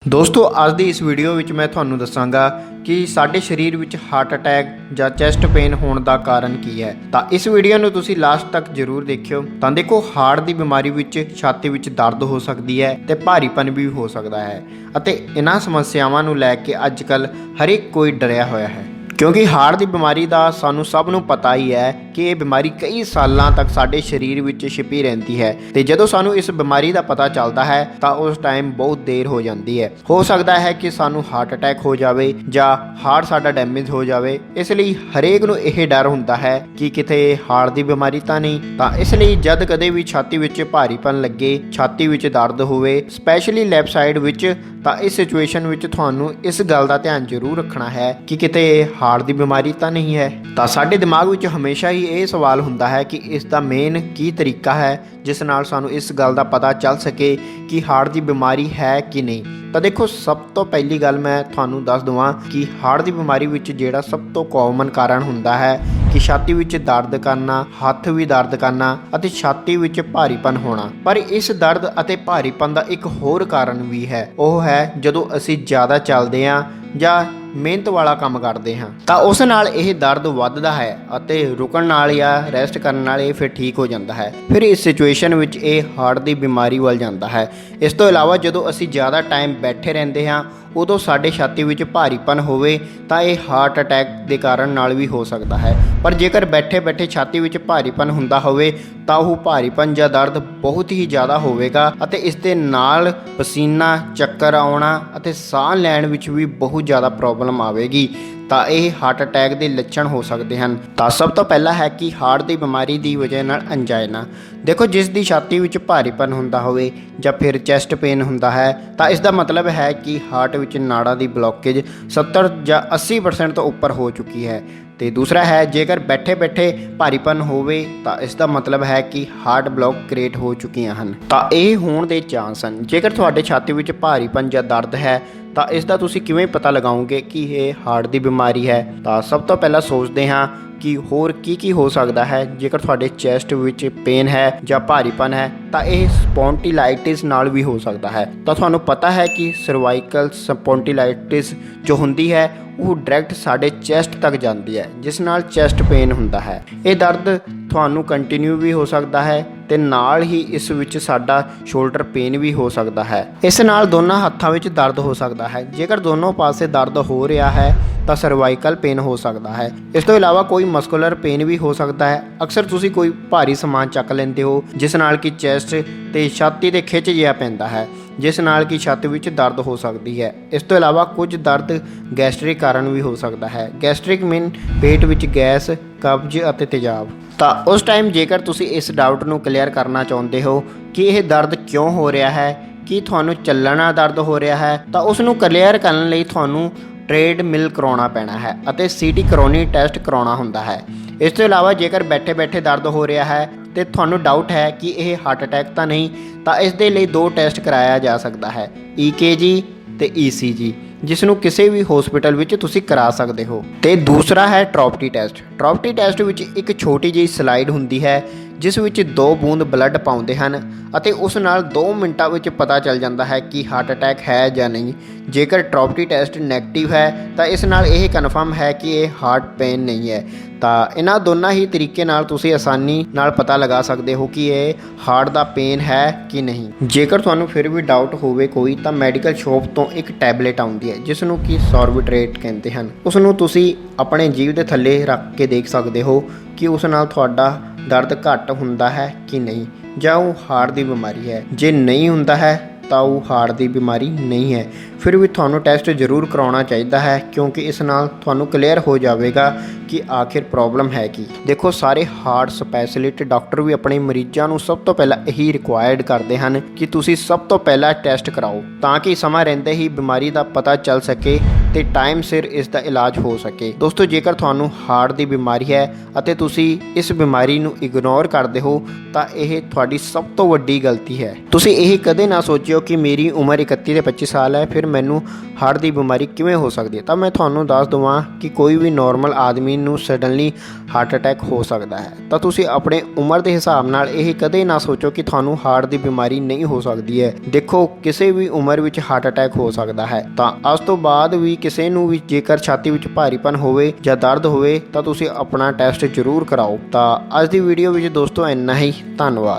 ਦੋਸਤੋ ਅੱਜ ਦੀ ਇਸ ਵੀਡੀਓ ਵਿੱਚ ਮੈਂ ਤੁਹਾਨੂੰ ਦੱਸਾਂਗਾ ਕਿ ਸਾਡੇ ਸਰੀਰ ਵਿੱਚ ਹਾਰਟ ਅਟੈਕ ਜਾਂ ਚੈਸਟ ਪੇਨ ਹੋਣ ਦਾ ਕਾਰਨ ਕੀ ਹੈ। ਤਾਂ ਇਸ ਵੀਡੀਓ ਨੂੰ ਤੁਸੀਂ ਲਾਸਟ ਤੱਕ ਜ਼ਰੂਰ ਦੇਖਿਓ। ਤਾਂ ਦੇਖੋ, ਹਾਰਟ ਦੀ ਬਿਮਾਰੀ ਵਿੱਚ ਛਾਤੀ ਵਿੱਚ ਦਰਦ ਹੋ ਸਕਦੀ ਹੈ ਤੇ ਭਾਰੀਪਨ ਵੀ ਹੋ ਸਕਦਾ ਹੈ ਅਤੇ ਇਹਨਾਂ ਸਮੱਸਿਆਵਾਂ ਨੂੰ ਲੈ ਕੇ ਅੱਜ ਕੱਲ੍ਹ ਹਰੇਕ ਕੋਈ ਡਰਿਆ ਹੋਇਆ ਹੈ, ਕਿਉਂਕਿ ਹਾਰਟ ਦੀ ਬਿਮਾਰੀ ਦਾ ਸਾਨੂੰ ਸਭ ਨੂੰ ਪਤਾ ਹੀ ਹੈ ਕਿ ਇਹ ਬਿਮਾਰੀ ਕਈ ਸਾਲਾਂ ਤੱਕ ਸਾਡੇ ਸਰੀਰ ਵਿੱਚ ਛਿਪੀ ਰਹਿੰਦੀ ਹੈ ਤੇ ਜਦੋਂ ਸਾਨੂੰ ਇਸ ਬਿਮਾਰੀ ਦਾ ਪਤਾ ਚੱਲਦਾ ਹੈ ਤਾਂ ਉਸ ਟਾਈਮ ਬਹੁਤ ਦੇਰ ਹੋ ਜਾਂਦੀ ਹੈ। ਹੋ ਸਕਦਾ ਹੈ ਕਿ ਸਾਨੂੰ ਹਾਰਟ ਅਟੈਕ ਹੋ ਜਾਵੇ ਜਾਂ ਹਾਰਟ ਸਾਡਾ ਡੈਮੇਜ ਹੋ ਜਾਵੇ। ਇਸ ਲਈ ਹਰੇਕ ਨੂੰ ਇਹ ਡਰ ਹੁੰਦਾ ਹੈ ਕਿ ਕਿਤੇ ਹਾਰਟ ਦੀ ਬਿਮਾਰੀ ਤਾਂ ਨਹੀਂ। ਤਾਂ ਇਸ ਲਈ ਜਦ ਕਦੇ ਵੀ ਛਾਤੀ ਵਿੱਚ ਭਾਰੀਪਨ ਲੱਗੇ, ਛਾਤੀ ਵਿੱਚ ਦਰਦ ਹੋਵੇ, ਸਪੈਸ਼ਲੀ ਲੈਫਟ ਸਾਈਡ ਵਿੱਚ, ਤਾਂ ਇਸ ਸਿਚੁਏਸ਼ਨ ਵਿੱਚ ਤੁਹਾਨੂੰ ਇਸ ਗੱਲ ਦਾ ਧਿਆਨ ਜ਼ਰੂਰ ਰੱਖਣਾ ਹੈ ਕਿ ਕਿਤੇ ਹਾਰਟ ਦੀ ਬਿਮਾਰੀ ਤਾਂ ਨਹੀਂ ਹੈ। ਤਾਂ ਸਾਡੇ ਦਿਮਾਗ ਵਿੱਚ ਹਮੇਸ਼ਾ ਹੀ ਇਹ ਸਵਾਲ ਹੁੰਦਾ ਹੈ ਕਿ ਇਸ ਦਾ ਮੇਨ ਕੀ ਤਰੀਕਾ ਹੈ ਜਿਸ ਨਾਲ ਸਾਨੂੰ ਇਸ ਗੱਲ ਦਾ ਪਤਾ ਚੱਲ ਸਕੇ ਕਿ ਹਾਰਟ ਦੀ ਬਿਮਾਰੀ ਹੈ ਕਿ ਨਹੀਂ। ਤਾਂ ਦੇਖੋ, ਸਭ ਤੋਂ ਪਹਿਲੀ ਗੱਲ ਮੈਂ ਤੁਹਾਨੂੰ ਦੱਸ ਦਵਾਂ ਕਿ ਹਾਰਟ ਦੀ ਬਿਮਾਰੀ ਵਿੱਚ ਜਿਹੜਾ ਸਭ ਤੋਂ ਕਾਮਨ ਕਾਰਨ ਹੁੰਦਾ ਹੈ ਕਿ ਛਾਤੀ ਵਿੱਚ ਦਰਦ ਕਰਨਾ, ਹੱਥ ਵੀ ਦਰਦ ਕਰਨਾ ਅਤੇ ਛਾਤੀ ਵਿੱਚ ਭਾਰੀਪਨ ਹੋਣਾ। ਪਰ ਇਸ ਦਰਦ ਅਤੇ ਭਾਰੀਪਨ ਦਾ ਇੱਕ ਹੋਰ ਕਾਰਨ ਵੀ ਹੈ, ਉਹ ਹੈ ਜਦੋਂ ਅਸੀਂ ਜ਼ਿਆਦਾ ਚੱਲਦੇ ਹਾਂ ਜਾਂ ਮਿਹਨਤ ਵਾਲਾ ਕੰਮ ਕਰਦੇ ਹਾਂ ਤਾਂ ਉਸ ਨਾਲ ਇਹ ਦਰਦ ਵੱਧਦਾ ਹੈ ਅਤੇ ਰੁਕਣ ਨਾਲ ਜਾਂ ਰੈਸਟ ਕਰਨ ਨਾਲ ਇਹ ਫਿਰ ਠੀਕ ਹੋ ਜਾਂਦਾ ਹੈ। ਫਿਰ ਇਸ ਸਿਚੁਏਸ਼ਨ ਵਿੱਚ ਇਹ ਹਾਰਟ ਦੀ ਬਿਮਾਰੀ ਵੱਲ ਜਾਂਦਾ ਹੈ। ਇਸ ਤੋਂ ਇਲਾਵਾ ਜਦੋਂ ਅਸੀਂ ਜ਼ਿਆਦਾ ਟਾਈਮ ਬੈਠੇ ਰਹਿੰਦੇ ਹਾਂ ਉਦੋਂ ਸਾਡੇ ਛਾਤੀ ਵਿੱਚ ਭਾਰੀਪਨ ਹੋਵੇ ਤਾਂ ਇਹ ਹਾਰਟ ਅਟੈਕ ਦੇ ਕਾਰਨ ਨਾਲ ਵੀ ਹੋ ਸਕਦਾ ਹੈ। ਪਰ ਜੇਕਰ ਬੈਠੇ ਬੈਠੇ ਛਾਤੀ ਵਿੱਚ ਭਾਰੀਪਨ ਹੁੰਦਾ ਹੋਵੇ ਤਾਂ ਉਹ ਭਾਰੀਪਨ ਜਾਂ ਦਰਦ ਬਹੁਤ ਹੀ ਜ਼ਿਆਦਾ ਹੋਵੇਗਾ ਅਤੇ ਇਸ ਦੇ ਨਾਲ ਪਸੀਨਾ, ਚੱਕਰ ਆਉਣਾ ਅਤੇ ਸਾਹ ਲੈਣ ਵਿੱਚ ਵੀ ਬਹੁਤ ਜ਼ਿਆਦਾ ਪ੍ਰੋਬਲਮ ਆਵੇਗੀ। ਤਾਂ ਇਹ ਹਾਰਟ ਅਟੈਕ ਦੇ ਲੱਛਣ ਹੋ ਸਕਦੇ ਹਨ। ਤਾਂ ਸਭ ਤੋਂ ਪਹਿਲਾ ਹੈ ਕਿ ਹਾਰਟ ਦੀ ਬਿਮਾਰੀ ਦੀ ਵਜ੍ਹਾ ਨਾਲ ਅੰਜਾਇਨਾ। ਦੇਖੋ, ਜਿਸ ਦੀ ਛਾਤੀ ਵਿੱਚ ਭਾਰੀਪਨ ਹੁੰਦਾ ਹੋਵੇ ਜਾਂ ਫਿਰ ਚੈਸਟ ਪੇਨ ਹੁੰਦਾ ਹੈ ਤਾਂ ਇਸ ਦਾ ਮਤਲਬ ਹੈ ਕਿ ਹਾਰਟ ਵਿੱਚ ਨਾੜਾਂ ਦੀ ਬਲੋਕੇਜ 70 ਜਾਂ 80% ਤੋਂ ਉੱਪਰ ਹੋ ਚੁੱਕੀ ਹੈ। ਤੇ ਦੂਸਰਾ ਹੈ, ਜੇਕਰ ਬੈਠੇ ਬੈਠੇ ਭਾਰੀਪਨ ਹੋਵੇ ਤਾਂ ਇਸ ਦਾ ਮਤਲਬ ਹੈ ਕਿ ਹਾਰਟ ਬਲੌਕ ਕ੍ਰੀਏਟ ਹੋ ਚੁੱਕੀਆਂ ਹਨ। ਤਾਂ ਇਹ ਹੋਣ ਦੇ ਚਾਂਸ ਹਨ। ਜੇਕਰ ਤੁਹਾਡੇ ਛਾਤੀ ਵਿੱਚ ਭਾਰੀਪਨ ਜਾਂ ਦਰਦ ਹੈ ਤਾਂ ਇਸ ਦਾ ਤੁਸੀਂ ਕਿਵੇਂ ਪਤਾ ਲਗਾਓਗੇ ਕਿ ਇਹ ਹਾਰਟ ਦੀ ਬਿਮਾਰੀ ਹੈ। ਤਾਂ ਸਭ ਤੋਂ ਪਹਿਲਾਂ ਸੋਚਦੇ ਹਾਂ ਕਿ ਹੋਰ ਕੀ ਹੋ ਸਕਦਾ ਹੈ। ਜੇਕਰ ਤੁਹਾਡੇ ਚੈਸਟ ਵਿੱਚ ਪੇਨ ਹੈ ਜਾਂ ਭਾਰੀਪਨ ਹੈ ਤਾਂ ਇਹ ਸਪੌਂਟੀਲਾਈਟਿਸ ਨਾਲ ਵੀ ਹੋ ਸਕਦਾ ਹੈ। ਤਾਂ ਤੁਹਾਨੂੰ ਪਤਾ ਹੈ ਕਿ ਸਰਵਾਈਕਲ ਸਪੌਂਟੀਲਾਈਟਿਸ ਜੋ ਹੁੰਦੀ ਹੈ ਉਹ ਡਾਇਰੈਕਟ ਸਾਡੇ ਚੈਸਟ ਤੱਕ ਜਾਂਦੀ ਹੈ, ਜਿਸ ਨਾਲ ਚੈਸਟ ਪੇਨ ਹੁੰਦਾ ਹੈ। ਇਹ ਦਰਦ ਤੁਹਾਨੂੰ ਕੰਟੀਨਿਊ ਵੀ ਹੋ ਸਕਦਾ ਹੈ ਤੇ ਨਾਲ ਹੀ ਇਸ ਵਿੱਚ ਸਾਡਾ ਸ਼ੋਲਡਰ ਪੇਨ ਵੀ ਹੋ ਸਕਦਾ ਹੈ। ਇਸ ਨਾਲ ਦੋਨਾਂ ਹੱਥਾਂ ਵਿੱਚ ਦਰਦ ਹੋ ਸਕਦਾ ਹੈ। ਜੇਕਰ ਦੋਨੋਂ ਪਾਸੇ ਦਰਦ ਹੋ ਰਿਹਾ ਹੈ ਤਾਂ ਸਰਵਾਈਕਲ ਪੇਨ ਹੋ ਸਕਦਾ ਹੈ। ਇਸ ਤੋਂ ਇਲਾਵਾ ਕੋਈ ਮਸਕੂਲਰ ਪੇਨ ਵੀ ਹੋ ਸਕਦਾ ਹੈ। ਅਕਸਰ ਤੁਸੀਂ ਕੋਈ ਭਾਰੀ ਸਮਾਨ ਚੱਕ ਲੈਂਦੇ ਹੋ ਜਿਸ ਨਾਲ ਕਿ ਚੈਸਟ ਤੇ ਛਾਤੀ ਤੇ ਖਿੱਚ ਜਿਹਾ ਪੈਂਦਾ ਹੈ, ਜਿਸ ਨਾਲ ਕਿ ਛਾਤੀ ਵਿੱਚ ਦਰਦ ਹੋ ਸਕਦੀ ਹੈ। ਇਸ ਤੋਂ ਇਲਾਵਾ ਕੁਝ ਦਰਦ ਗੈਸਟ੍ਰਿਕ ਕਾਰਨ ਵੀ ਹੋ ਸਕਦਾ ਹੈ। ਗੈਸਟ੍ਰਿਕ ਮੀਨ ਪੇਟ ਵਿੱਚ ਗੈਸ, ਕਬਜ਼ ਅਤੇ ਤੇਜ਼ਾਬ। ਤਾਂ ਉਸ ਟਾਈਮ ਜੇਕਰ ਤੁਸੀਂ ਇਸ ਡਾਊਟ ਨੂੰ ਕਲੀਅਰ ਕਰਨਾ ਚਾਹੁੰਦੇ ਹੋ ਕਿ ਇਹ ਦਰਦ ਕਿਉਂ ਹੋ ਰਿਹਾ ਹੈ, ਕਿ ਤੁਹਾਨੂੰ ਚੱਲਣਾ ਦਰਦ ਹੋ ਰਿਹਾ ਹੈ, ਤਾਂ ਉਸ ਨੂੰ ਕਲੀਅਰ ਕਰਨ ਲਈ ਤੁਹਾਨੂੰ ਟ੍ਰੇਡ ਮਿਲ ਕਰਾਉਣਾ ਪੈਣਾ ਹੈ ਅਤੇ ਸੀਟੀ ਕਰੋਨੀ ਟੈਸਟ ਕਰਾਉਣਾ ਹੁੰਦਾ ਹੈ। ਇਸ ਤੋਂ ਇਲਾਵਾ ਜੇਕਰ ਬੈਠੇ ਬੈਠੇ ਦਰਦ ਹੋ ਰਿਹਾ ਹੈ ਤੇ ਤੁਹਾਨੂੰ ਡਾਊਟ ਹੈ ਕਿ ਇਹ ਹਾਰਟ ਅਟੈਕ ਤਾਂ ਨਹੀਂ, ਤਾਂ ਇਸ ਦੇ ਲਈ 2 ਟੈਸਟ ਕਰਾਇਆ ਜਾ ਸਕਦਾ ਹੈ, EKG ਤੇ ECG, ਜਿਸ ਨੂੰ ਕਿਸੇ ਵੀ ਹਸਪੀਟਲ ਵਿੱਚ ਤੁਸੀਂ ਕਰਾ ਸਕਦੇ ਹੋ। ਤੇ ਦੂਸਰਾ ਹੈ ਟ੍ਰੌਪਟੀ ਟੈਸਟ। ਟ੍ਰੌਪਟੀ ਟੈਸਟ ਵਿੱਚ ਇੱਕ ਛੋਟੀ ਜਿਹੀ ਸਲਾਈਡ ਹੁੰਦੀ ਹੈ ਜਿਸ ਵਿੱਚ 2 ਬੂੰਦ ਬਲੱਡ ਪਾਉਂਦੇ ਹਨ ਅਤੇ ਉਸ ਨਾਲ 2 ਮਿੰਟਾਂ ਵਿੱਚ ਪਤਾ ਚੱਲ ਜਾਂਦਾ ਹੈ ਕਿ ਹਾਰਟ ਅਟੈਕ ਹੈ ਜਾਂ ਨਹੀਂ। ਜੇਕਰ ਟ੍ਰੌਪਟੀ ਟੈਸਟ ਨੈਗੇਟਿਵ ਹੈ ਤਾਂ ਇਸ ਨਾਲ ਇਹ ਕਨਫਰਮ ਹੈ ਕਿ ਇਹ ਹਾਰਟ ਪੇਨ ਨਹੀਂ ਹੈ। ਤਾਂ ਇਹਨਾਂ ਦੋਨਾਂ ਹੀ ਤਰੀਕੇ ਨਾਲ ਤੁਸੀਂ ਆਸਾਨੀ ਨਾਲ ਪਤਾ ਲਗਾ ਸਕਦੇ ਹੋ ਕਿ ਇਹ ਹਾਰਟ ਦਾ ਪੇਨ ਹੈ ਕਿ ਨਹੀਂ। ਜੇਕਰ ਤੁਹਾਨੂੰ ਫਿਰ ਵੀ ਡਾਊਟ ਹੋਵੇ ਕੋਈ, ਤਾਂ ਮੈਡੀਕਲ ਸ਼ੋਪ ਤੋਂ ਇੱਕ ਟੈਬਲੇਟ ਆਉਂਦੀ ਹੈ ਜਿਸ ਨੂੰ ਕਿ ਸੋਰਬਿਟਰੇਟ ਕਹਿੰਦੇ ਹਨ। ਉਸ ਨੂੰ ਤੁਸੀਂ ਆਪਣੇ ਜੀਭ ਦੇ ਥੱਲੇ ਰੱਖ ਕੇ ਦੇਖ ਸਕਦੇ ਹੋ ਕਿ ਉਸ ਨਾਲ ਤੁਹਾਡਾ ਦਰਦ ਘੱਟ ਹੁੰਦਾ ਹੈ ਕਿ ਨਹੀਂ, ਜਾਂ ਉਹ ਹਾਰਟ ਦੀ ਬਿਮਾਰੀ ਹੈ। ਜੇ ਨਹੀਂ ਹੁੰਦਾ ਹੈ ਤਾਂ ਉਹ ਹਾਰਟ ਦੀ ਬਿਮਾਰੀ ਨਹੀਂ ਹੈ। ਫਿਰ ਵੀ ਤੁਹਾਨੂੰ ਟੈਸਟ ਜ਼ਰੂਰ ਕਰਾਉਣਾ ਚਾਹੀਦਾ ਹੈ, ਕਿਉਂਕਿ ਇਸ ਨਾਲ ਤੁਹਾਨੂੰ ਕਲੀਅਰ ਹੋ ਜਾਵੇਗਾ ਕਿ ਆਖਿਰ ਪ੍ਰੋਬਲਮ ਹੈ ਕੀ। ਦੇਖੋ, ਸਾਰੇ ਹਾਰਟ ਸਪੈਸ਼ਲਿਸਟ ਡਾਕਟਰ ਵੀ ਆਪਣੇ ਮਰੀਜ਼ਾਂ ਨੂੰ ਸਭ ਤੋਂ ਪਹਿਲਾਂ ਇਹੀ ਰਿਕੁਆਇਰਡ ਕਰਦੇ ਹਨ ਕਿ ਤੁਸੀਂ ਸਭ ਤੋਂ ਪਹਿਲਾਂ ਟੈਸਟ ਕਰਾਓ, ਤਾਂ ਕਿ ਸਮਾਂ ਰਹਿੰਦੇ ਹੀ ਬਿਮਾਰੀ ਦਾ ਪਤਾ ਚੱਲ ਸਕੇ ਤੇ ਟਾਈਮ ਸਿਰ ਇਸ ਦਾ ਇਲਾਜ ਹੋ ਸਕੇ। ਦੋਸਤੋ, ਜੇਕਰ ਤੁਹਾਨੂੰ ਹਾਰਟ ਦੀ ਬਿਮਾਰੀ ਹੈ ਅਤੇ ਤੁਸੀਂ ਇਸ ਬਿਮਾਰੀ ਨੂੰ ਇਗਨੋਰ ਕਰਦੇ ਹੋ ਤਾਂ ਇਹ ਤੁਹਾਡੀ ਸਭ ਤੋਂ ਵੱਡੀ ਗਲਤੀ ਹੈ। ਤੁਸੀਂ ਇਹ ਕਦੇ ਨਾ ਸੋਚਿਓ ਕਿ ਮੇਰੀ ਉਮਰ 31 ਤੇ 25 ਸਾਲ ਹੈ, ਫਿਰ ਮੈਨੂੰ ਹਾਰਟ ਦੀ ਬਿਮਾਰੀ ਕਿਵੇਂ ਹੋ ਸਕਦੀ ਹੈ। ਤਾਂ ਮੈਂ ਤੁਹਾਨੂੰ ਦੱਸ ਦਵਾਂ ਕਿ ਕੋਈ ਵੀ ਨੋਰਮਲ ਆਦਮੀ ਨੂੰ ਸਡਨਲੀ ਹਾਰਟ ਅਟੈਕ ਹੋ ਸਕਦਾ ਹੈ। ਤਾਂ ਤੁਸੀਂ ਆਪਣੇ ਉਮਰ ਦੇ ਹਿਸਾਬ ਨਾਲ ਇਹ ਕਦੇ ਨਾ ਸੋਚੋ ਕਿ ਤੁਹਾਨੂੰ ਹਾਰਟ ਦੀ ਬਿਮਾਰੀ ਨਹੀਂ ਹੋ ਸਕਦੀ ਹੈ। ਦੇਖੋ, ਕਿਸੇ ਵੀ ਉਮਰ ਵਿੱਚ ਹਾਰਟ ਅਟੈਕ ਹੋ ਸਕਦਾ ਹੈ। ਤਾਂ ਅੱਜ ਤੋਂ ਬਾਅਦ ਵੀ ਕਿਸੇ ਨੂੰ ਵੀ ਜੇਕਰ ਛਾਤੀ ਵਿੱਚ ਭਾਰੀਪਨ ਹੋਵੇ ਜਾਂ ਦਰਦ ਹੋਵੇ ਤਾਂ ਤੁਸੀਂ ਆਪਣਾ ਟੈਸਟ ਜ਼ਰੂਰ ਕਰਾਓ। ਤਾਂ ਅੱਜ ਦੀ ਵੀਡੀਓ ਵਿੱਚ ਦੋਸਤੋ ਇੰਨਾ ਹੀ। ਧੰਨਵਾਦ।